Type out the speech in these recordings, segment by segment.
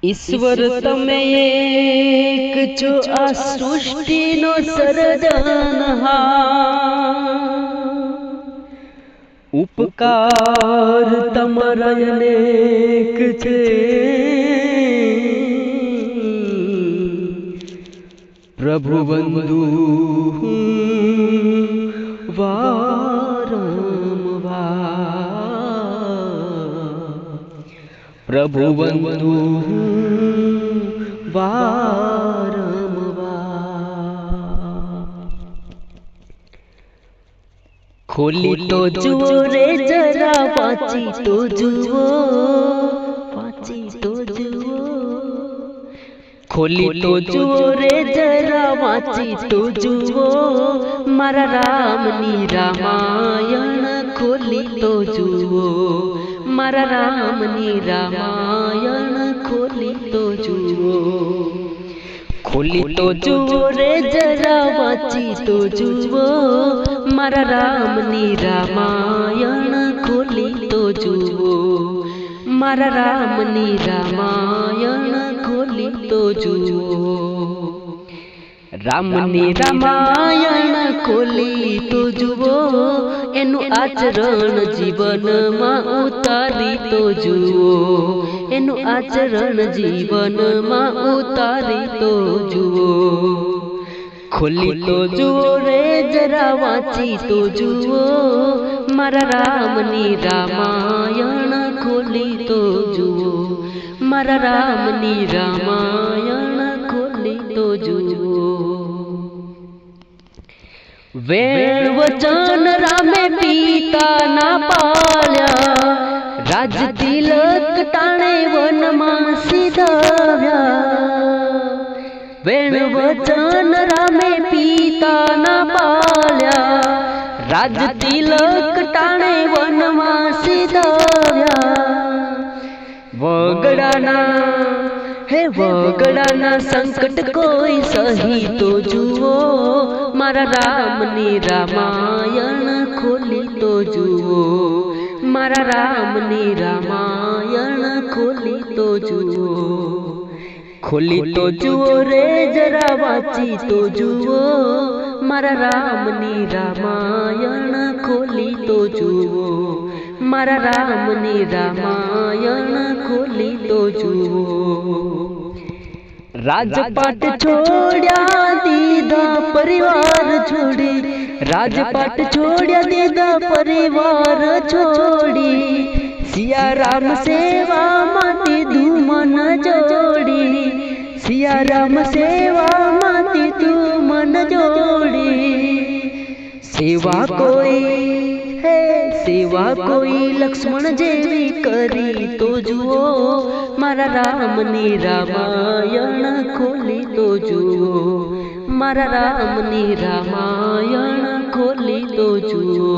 ઈશ્વર તમે એક છો, આ સૃષ્ટિનો સર્જનહાર. ઉપકાર તમારા અનેક છે, પ્રભુ બંધુ પ્રભુ બંધુ વારંવાર. ખોલી તો જુઓ રે જરા, વાંચી તો જુઓ, વાંચી તો જુઓ. ખોલી તો જુઓ રે જરા, વાંચી તો જુઓ, મારા રામની રામાયણ ખોલી તો જુઓ, મારા રામની રામાયણ ખોલી તો જુઓ. ખોલી તો જુઓ રે જરા, વાંચી તો જુઓ, મારા રામની રામાયણ ખોલી તો જુઓ, મારા રામની રામાયણ ખોલી તો જુઓ. રામની રામાયણ ખોલી તો જુઓ, એનું આચરણ જીવનમાં ઉતારી તો જુઓ, એનું આચરણ જીવનમાં ઉતારી તો જુઓ. ખોલી તો જુઓ રે જરા, વાંચી તો જુઓ, મારા રામની રામાયણ ખોલી તો જુઓ, મારા રામની રામાયણ ખોલી તો જુઓ. વેણ વચન રામે પિતાના પાળ્યા, રાજ તિલક ટાણે વનમાં સીધાવ્યા. વેણ વચન રામે પિતાના પાળ્યા, રાજ તિલક ટાણે વનમાં સીધાવ્યા. વગડાના હે વગડાના સંકટ કોઈ સહી તો જુઓ, મારા રામની રામાયણ ખોલી તો જુઓ, મારા રામની રામાયણ ખોલી તો જુઓ. ખોલી તો જુઓ રે જરા, વાંચી તો જુઓ, મારા રામની રામાયણ ખોલી તો જુઓ, મારા રામની રામાયણ ખોલી તો જુઓ. રાજપાટ છોડ્યા દીધા પરિવાર છોડી, રાજપાટ છોડ્યા દીધા પરિવાર છોડી, સિયા રામ સેવામાં દીધું મન જોડી, સિયા રામ સેવામાં દીધું મન જોડી. સેવા કોઈ હે સેવા કોઈ લક્ષ્મણ જેવી કરી તો જુઓ, મારા રામની રામાયણ ખોલી તો જુઓ, મારા રામની રામાયણ ખોલી તો જુઓ.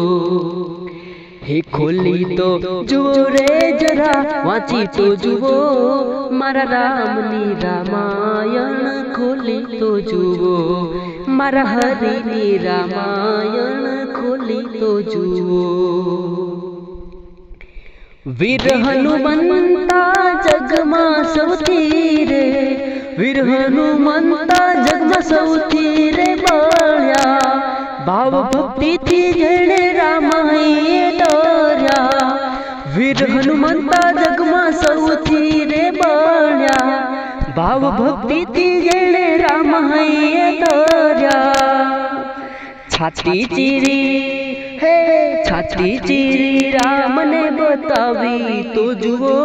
હે ખોલી તો જુઓ રે જરા, વાંચી તો જુઓ, મારા રામની રામાયણ ખોલી તો જુઓ, મારા હરિની રામાયણ ખોલી તો જુઓ. વીર હનુમંતા જગમાં સૌથી રે, વીર હનુમંતા જગમાં સૌથી રે બળ્યા. ભાવ ભક્તિથી જેણે રામાએ દોર્યા, વીર હનુમંતા જગમાં સૌથી રે બળ્યા. ભાવ ભક્તિથી જેણે રામાએ દોર્યા. છાતી ચીરી હે છાતી ચીરી રામને બતાવી તો જુઓ,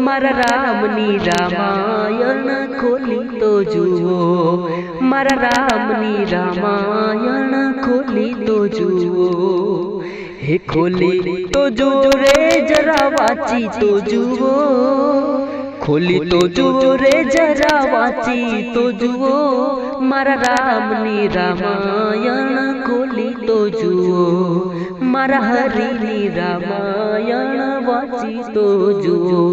મારા રામની રામાયણ ખોલી તો જુઓ, મારા રામની રામાયણ ખોલી તો જુઓ. હે ખોલી તો જુઓ રે જરા, વાંચી તો જુઓ, ખોલી તો જુઓ રે જરા, વાંચી તો જુઓ, મારા રામની રામાયણ ખોલી તો જુઓ, મારા હરિની રામાયણ વાંચી તો જુઓ.